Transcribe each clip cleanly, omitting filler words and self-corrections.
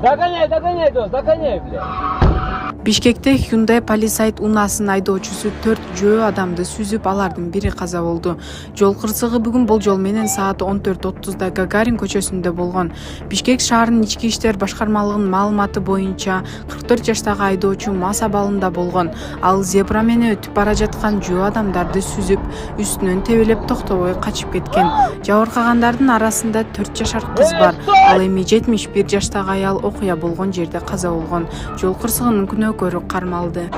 Догоняй, блядь. Бишкекте Hyundai Palisade унаасынын айдоочусу 4 жөө адамды сүзүп, алардын бири каза болду. Жол кырсыгы бүгүн болжол менен саат 14:30 Гагарин көчөсүндө болгон. Бишкек шаарынын ички иштер башкармалыгынын маалыматы боюнча 44 жаштагы айдоочу мас абалында болгон. Ал зебра менен өтүп бара жаткан жөө адамдарды сүзүп, үстүнөн тебелеп токтобой качып кеткен. Жабыркагандардын арасында 4 жашар кыз бар. Ал эми 71 жаштагы аял окуя болгон жерде каза болгон. Жол кырсыгынын күнөөкөрү кармалды.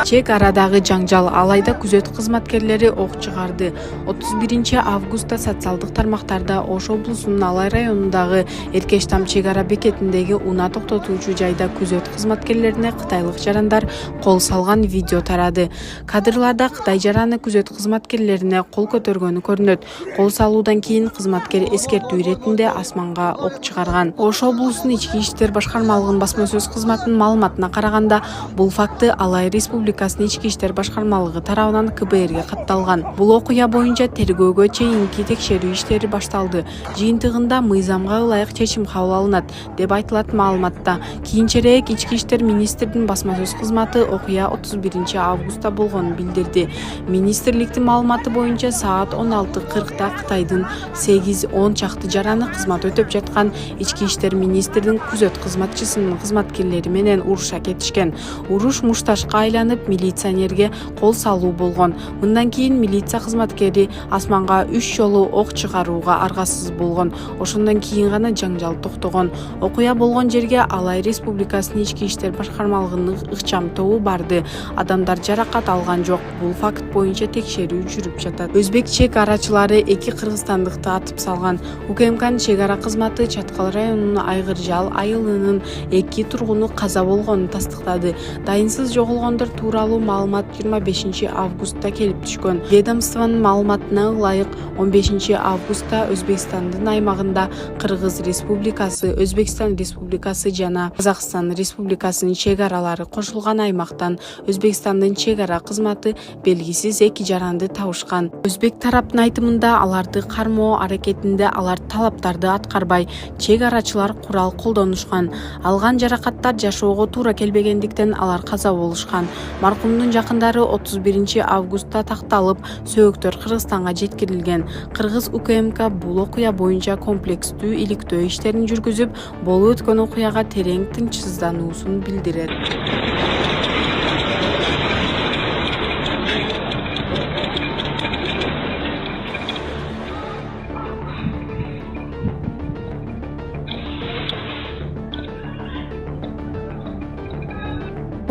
Чек арадагы жаңжал алайда күзөт кызматкерлери ок чыгарды. 31 августта социалдык тармактарда Ош облусунун Алай районундагы Эркештам чек ара бекетиндеги унаа токтотуучу жайда күзөт кызматкерлерине кытайлык жарандар кол салган видео тарады. Кадрларда Кытай жараны күзөт кызматкерлерине кол көтөргөнү көрүнөт. Кол салуудан кийин кызматкер эскертүү иретинде асманга ок чыгарган. Ош облусунун ички иштер башкармалыгынын басма сөз кызматынын маалыматына караганда, бул факты Алай Республикасынын ички иштер башкармалыгы тарабынан КБРге катталган. Бул окуя боюнча тергөөгө чейинки текшерүү иштери башталды. Жыйынтыгында мыйзамга ылайык чечим кабыл алынат деп айтылат маалыматта. Кийинчерээк ички иштер министринин басма сөз кызматы окуя 31 августта болгонун билдирди. Министрликтин маалыматы боюнча саат 16:40 Кытайдын 8-10 чакты жараны кызмат өтөп жаткан ички иштер министринин күзөт кызматчысынын кызматкерлери менен уруша кетишкен. Уруш мушташка айланып, милиционерге кол салуу болгон. Мындан кийин милиция кызматкери асманга 3 жолу ок чыгарууга аргасыз болгон. Ошондон кийин гана жаңжал токтогон. Окуя болгон жерге Алай Республикасынын ички иштер башкармалыгынын ыкчам тобу барды. Адамдар жаракат алган жок. Бул факт боюнча текшерүү жүрүп жатат. Өзбек чек арачылары 2 кыргызстандыкты атып салган. УКМКнын чек ара кызматы Чаткал районунун Айгыржал айылынын 2 тургуну каза болгонун тастыктады. Дайынсыз жоголгондор тууралуу маалымат 25 августта келип түшкөн. Ведомствонун маалыматына ылайык 15 августта Өзбекстандын аймагында Кыргыз Республикасы, Өзбекстан Республикасы жана Казакстан Республикасынын чек аралары кошулган аймактан Өзбекстандын чек ара кызматы белгисиз 2 жаранды табышкан. Өзбек тараптын айтымында аларды кармоо аракетинде алар талаптарды аткарбай, чек арачылар курал колдонушкан. Алган жаракаттар жашоого туура келбегендиктен алар каза болушкан. Маркумдун жакындары 31 августта такталып, сөөктөр Кыргызстанга жеткирилген. Кыргыз УКМК бул окуя боюнча комплекстүү иликтөө иштерин жүргүзүп, болуп өткөн окуяга терең тынчсыздануусун билдирет.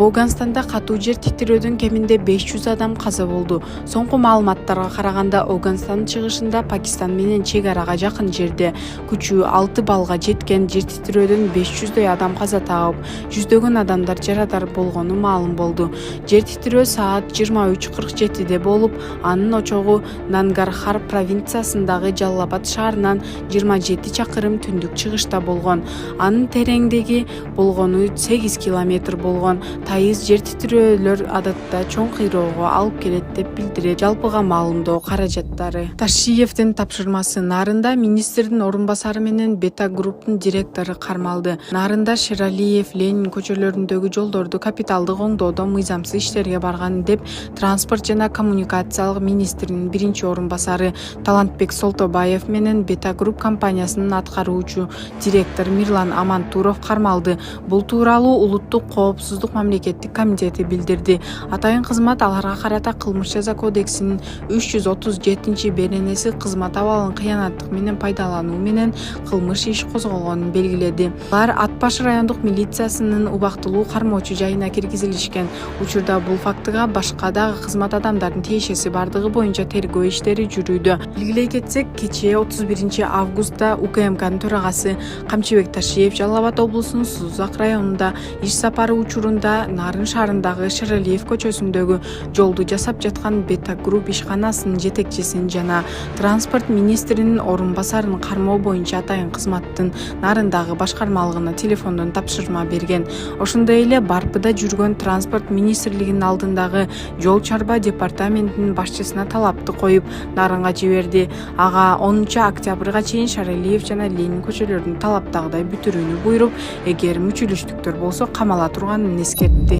Афганстанда катуу жер титирөөдөн кеминде 500 адам каза болду. Соңку маалыматтарга караганда, Афганстандын чыгышында Пакистан менен чек арага жакын жерде күчү 6 балга жеткен жер титирөөдөн 500дөй адам каза тагып, жүздөгөн адамдар жарадар болгону маалым болду. Жер титирөө саат 23:47 болуп, анын очогу Нангархар провинциясындагы Жаллабад шаарынан 27 чакырым түндүк чыгышта болгон. Анын тереңдиги болгону 8 километр болгон. Тайыз жер титирөөлөр адатта чоң кыйроого алып келет деп билдирет жалпыга маалымдоо каражаттары. Ташиевдин тапшырмасы Нарында министрдин орун басары менен Бета групптун директору кармалды. Нарында Шералиев, Ленин көчөлөрүндөгү жолдорду капиталдык оңдоодо мыйзамсыз иштерге барган деп транспорт жана коммуникациялык министринин биринчи орун басары Талантбек Солтобаев менен Бета групп компаниясынын аткаруучу директор Мирлан Амантуров кармалды. Бул тууралуу улуттук коопсуздук мамлекеттик комитети билдирди. Атайын кызмат аларга карата кылмыш жаза кодексинин 337 беренеси кызмат абалын кыянаттык менен пайдалануу менен кылмыш иш козголгонун белгиледи. Алар Ат баш райондук милициясынын убактылуу кармоочу жайына киргизилишкен. Учурда бул фактыга башка дагы кызмат адамдардын тиешеси бардыгы боюнча тергөө иштери жүрүүдө. Белгилей кетсек, кечээ 31 августта УКМКнын төрагасы Камчыбек Ташиев Жалал Абад облусунун Сузак районунда иш сапары учурунда Нарын шаарындагы Шералиев көчөсүндөгү жолду жасап жаткан Бета Групп ишканасынын жетекчисин жана транспорт министринин орун басарын кармоо боюнча атайын кызматтын Нарындагы башкармалыгына телефондон тапшырма берген. Ошондой эле Барпыда жүргөн транспорт министрлигинин алдындагы жол чарба департаментинин башчысына талапты коюп, Нарынга жиберди. Ага 10-октябрга чейин Шералиев жана Ленин көчөлөрүн талаптагыдай бүтүрүүнү буйруп, эгер мүчүлүштүктөр болсо камала турганын эскертти.